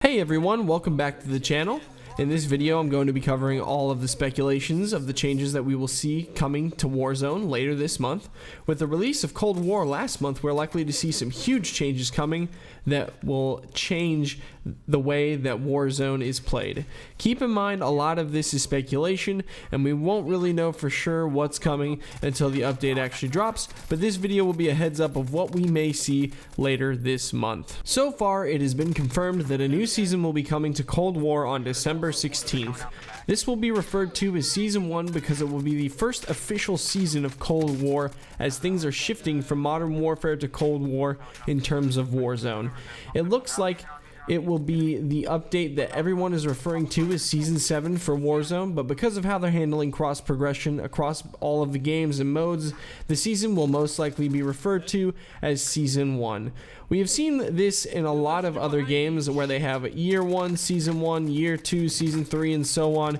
Hey everyone, welcome back to the channel. In this video, I'm going to be covering all of the speculations of the changes that we will see coming to Warzone later this month. With the release of Cold War last month, we're likely to see some huge changes coming that will change the way that Warzone is played. Keep in mind, a lot of this is speculation, and we won't really know for sure what's coming until the update actually drops, but this video will be a heads up of what we may see later this month. So far, it has been confirmed that a new season will be coming to Cold War on December 16th. This will be referred to as Season 1 because it will be the first official season of Cold War, as things are shifting from Modern Warfare to Cold War in terms of Warzone. It looks like it will be the update that everyone is referring to as Season 7 for Warzone, but because of how they're handling cross progression across all of the games and modes, the season will most likely be referred to as Season 1. We have seen this in a lot of other games where they have Year 1, Season 1, Year 2, Season 3, and so on,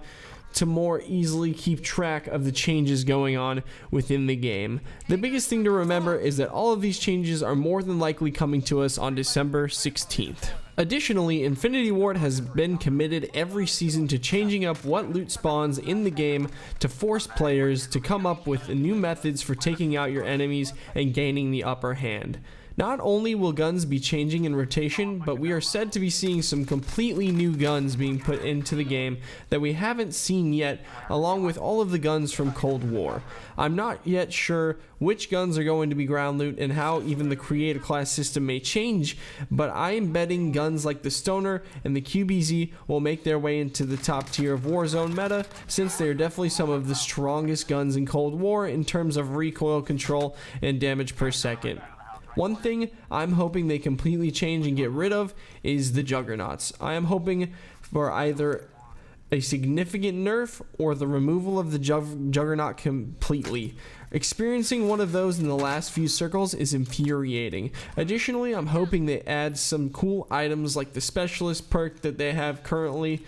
to more easily keep track of the changes going on within the game. The biggest thing to remember is that all of these changes are more than likely coming to us on December 16th. Additionally, Infinity Ward has been committed every season to changing up what loot spawns in the game to force players to come up with new methods for taking out your enemies and gaining the upper hand. Not only will guns be changing in rotation, but we are said to be seeing some completely new guns being put into the game that we haven't seen yet, along with all of the guns from Cold War. I'm not yet sure which guns are going to be ground loot and how even the creative class system may change, but I am betting guns like the Stoner and the QBZ will make their way into the top tier of Warzone meta, since they are definitely some of the strongest guns in Cold War in terms of recoil control and damage per second. One thing I'm hoping they completely change and get rid of is the Juggernauts. I am hoping for either a significant nerf or the removal of the Juggernaut completely. Experiencing one of those in the last few circles is infuriating. Additionally, I'm hoping they add some cool items like the Specialist perk that they have currently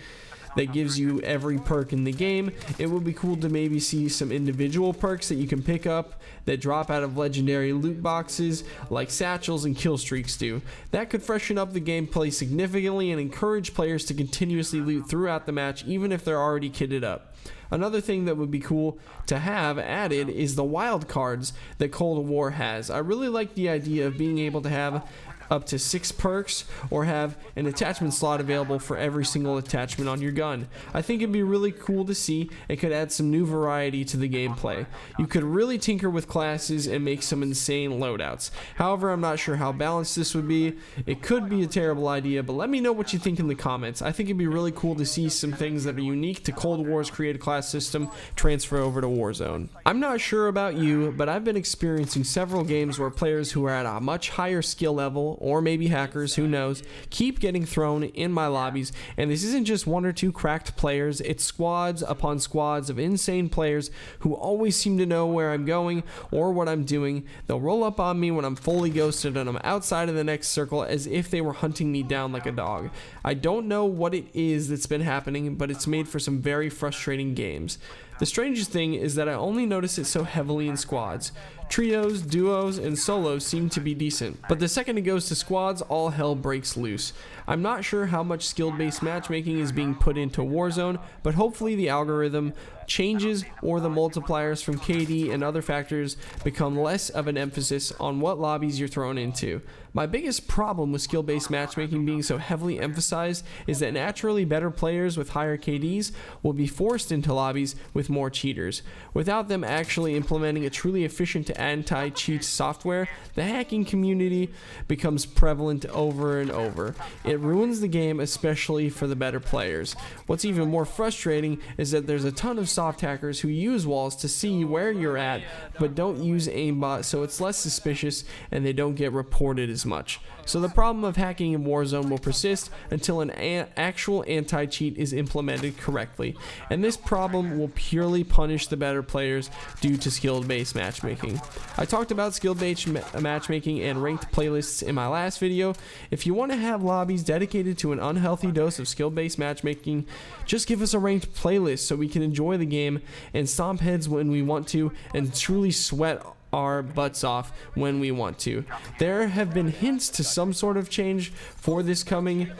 that gives you every perk in the game. It would be cool to maybe see some individual perks that you can pick up that drop out of legendary loot boxes like satchels and kill streaks do. That could freshen up the gameplay significantly and encourage players to continuously loot throughout the match, even if they're already kitted up. Another thing that would be cool to have added is the wild cards that Cold War has. I really like the idea of being able to have up to 6 perks or have an attachment slot available for every single attachment on your gun. I think it'd be really cool to see. It could add some new variety to the gameplay. You could really tinker with classes and make some insane loadouts. However, I'm not sure how balanced this would be. It could be a terrible idea, but let me know what you think in the comments. I think it'd be really cool to see some things that are unique to Cold War's created class system transfer over to Warzone. I'm not sure about you, but I've been experiencing several games where players who are at a much higher skill level, or maybe hackers, who knows, keep getting thrown in my lobbies, and this isn't just 1 or 2 cracked players, it's squads upon squads of insane players who always seem to know where I'm going or what I'm doing. They'll roll up on me when I'm fully ghosted and I'm outside of the next circle as if they were hunting me down like a dog. I don't know what it is that's been happening, but it's made for some very frustrating games. The strangest thing is that I only notice it so heavily in squads. Trios, duos, and solos seem to be decent, but the second it goes to squads, all hell breaks loose. I'm not sure how much skill-based matchmaking is being put into Warzone, but hopefully the algorithm changes or the multipliers from KD and other factors become less of an emphasis on what lobbies you're thrown into. My biggest problem with skill-based matchmaking being so heavily emphasized is that naturally better players with higher KDs will be forced into lobbies with more cheaters. Without them actually implementing a truly efficient anti-cheat software, the hacking community becomes prevalent over and over. It ruins the game, especially for the better players. What's even more frustrating is that there's a ton of soft hackers who use walls to see where you're at, but don't use aimbot, so it's less suspicious and they don't get reported as much. So the problem of hacking in Warzone will persist until an actual anti-cheat is implemented correctly, and this problem will purely punish the better players due to skill-based matchmaking. I talked about skill-based matchmaking and ranked playlists in my last video. If you want to have lobbies dedicated to an unhealthy dose of skill-based matchmaking, just give us a ranked playlist so we can enjoy the game and stomp heads when we want to and truly sweat our butts off when we want to. There have been hints to some sort of change for this coming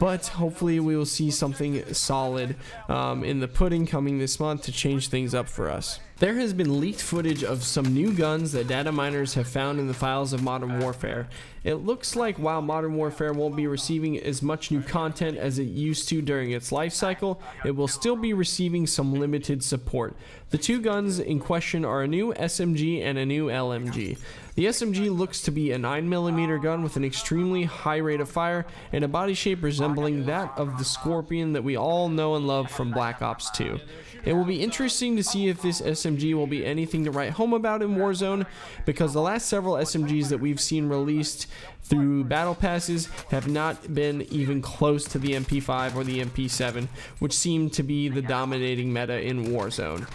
but hopefully we will see something solid in the pudding coming this month to change things up for us. There has been leaked footage of some new guns that data miners have found in the files of Modern Warfare. It looks like while Modern Warfare won't be receiving as much new content as it used to during its life cycle, it will still be receiving some limited support. The two guns in question are a new SMG and a new LMG. The SMG looks to be a 9mm gun with an extremely high rate of fire and a body shape resembling that of the Scorpion that we all know and love from Black Ops 2. It will be interesting to see if this SMG will be anything to write home about in Warzone, because the last several SMGs that we've seen released through battle passes have not been even close to the MP5 or the MP7, which seem to be the dominating meta in Warzone.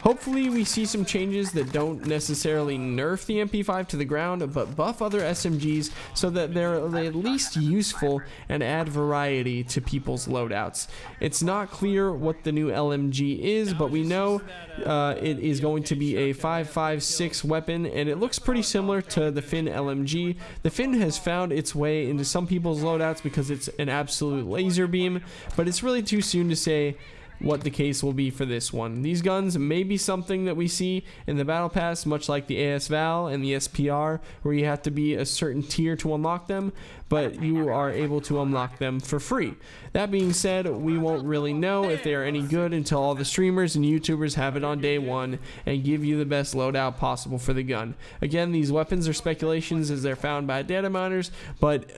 Hopefully we see some changes that don't necessarily nerf the MP5 to the ground, but buff other SMGs so that they're at least useful and add variety to people's loadouts. It's not clear what the new LMG is, but we know it is going to be a 5.56 weapon, and it looks pretty similar to the Fin LMG. The Fin has found its way into some people's loadouts because it's an absolute laser beam, but it's really too soon to say what the case will be for this one. These guns may be something that we see in the battle pass, much like the AS-Val and the SPR, where you have to be a certain tier to unlock them, but you are able to unlock them for free. That being said, we won't really know if they are any good until all the streamers and YouTubers have it on day one and give you the best loadout possible for the gun. Again, these weapons are speculations as they're found by data miners, but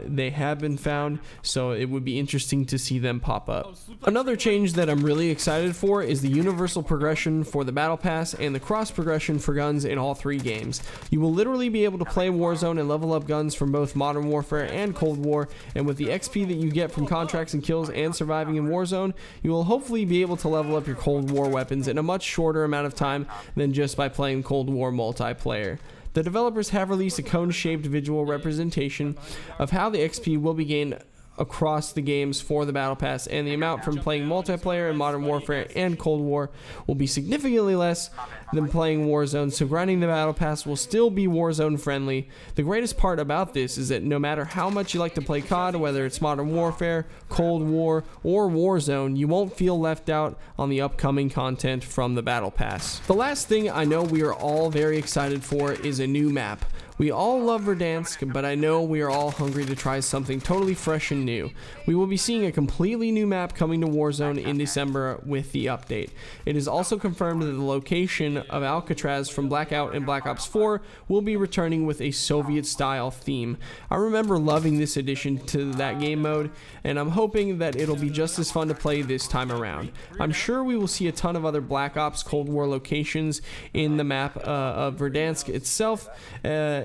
they have been found, so it would be interesting to see them pop up. Another change that I'm really excited for is the universal progression for the battle pass and the cross progression for guns in all three games. You will literally be able to play Warzone and level up guns from both Modern Warfare and Cold War, and with the XP that you get from contracts and kills and surviving in Warzone, you will hopefully be able to level up your Cold War weapons in a much shorter amount of time than just by playing Cold War multiplayer. The developers have released a cone-shaped visual representation of how the XP will be gained across the games for the battle pass, and the amount from playing multiplayer in Modern Warfare and Cold War will be significantly less than playing Warzone, so grinding the battle pass will still be Warzone friendly. The greatest part about this is that no matter how much you like to play COD, whether it's Modern Warfare, Cold War, or Warzone, you won't feel left out on the upcoming content from the battle pass. The last thing I know we are all very excited for is a new map. We all love Verdansk, but I know we are all hungry to try something totally fresh and new. We will be seeing a completely new map coming to Warzone in December with the update. It is also confirmed that the location of Alcatraz from Blackout and Black Ops 4 will be returning with a Soviet-style theme. I remember loving this addition to that game mode, and I'm hoping that it'll be just as fun to play this time around. I'm sure we will see a ton of other Black Ops Cold War locations in the map of Verdansk itself.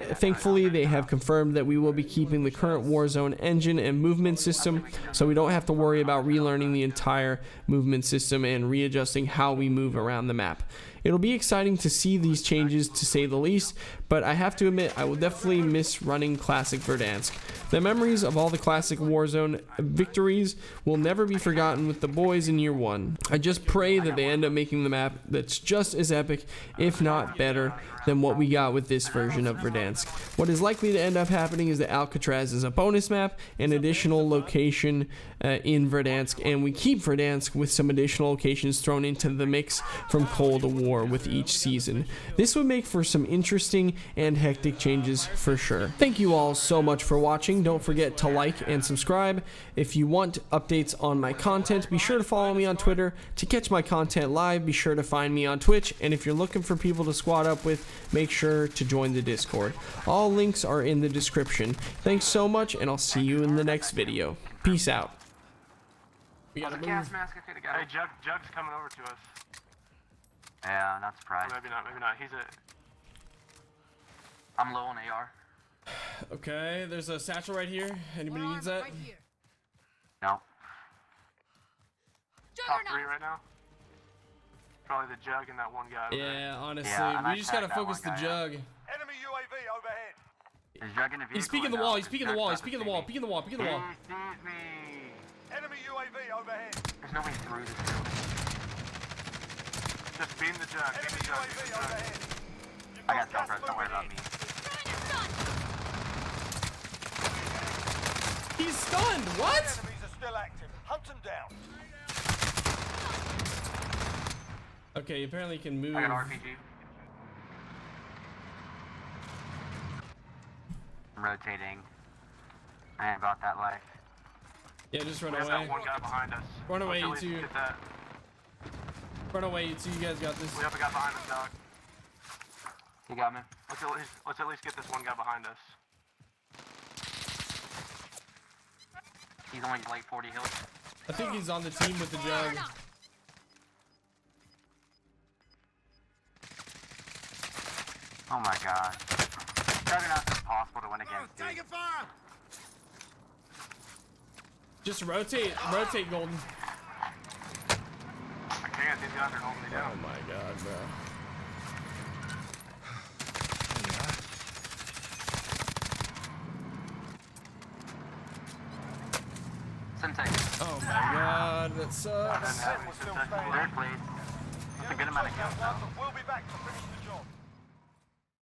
Thankfully, they have confirmed that we will be keeping the current Warzone engine and movement system, so we don't have to worry about relearning the entire movement system and readjusting how we move around the map. It'll be exciting to see these changes, to say the least, but I have to admit I will definitely miss running classic Verdansk. The memories of all the classic Warzone victories will never be forgotten with the boys in year one. I just pray that they end up making the map that's just as epic, if not better, than what we got with this version of Verdansk. What is likely to end up happening is that Alcatraz is a bonus map, an additional location in Verdansk, and we keep Verdansk with some additional locations thrown into the mix from Cold War with each season. This would make for some interesting and hectic changes for sure. Thank you all so much for watching. Don't forget to like and subscribe. If you want updates on my content, be sure to follow me on Twitter. To catch my content live, be sure to find me on Twitch, and if you're looking for people to squad up with, make sure to join the Discord. All links are in the description. Thanks so much, and I'll see you in the next video. Peace out. We gotta move. Hey, Jug's coming over to us. Yeah, not surprised. Maybe not, maybe not. I'm low on AR. Okay, there's a satchel right here. Anybody needs that? Right here. No. Top 3 right now. Probably the Jug and that one guy. Yeah, honestly, Yeah, we just gotta focus the Jug. Enemy UAV overhead. Is Jug in the vehicle? He's peeking the wall, he's peeking the wall, he's peeking the wall, peeking the wall, peeking the wall. He sees me. Enemy UAV overhead. There's nobody through this building. Just beam the Jug. Beam the Jug. Beam the Jug. I got self-res, don't worry about me. He's stunned, what? Enemies are Okay, apparently you can move. I got RPG. I'm rotating. I ain't about that life. Yeah, just run We have away. that one guy behind us. Run away, Let's you at least two. get that. Run away, you two. You guys got this. We have a guy behind us, dog. You got me? Let's at least get this one guy behind us. He's only like 40 heals. I think he's on the team with the jug. Oh my god. Juggernaut's impossible to win against, dude. Just rotate, Golden. I can't. These guys are holding me Oh down. my god, bro. Simtech. Oh my god, that sucks. Didn't have any success. Third place.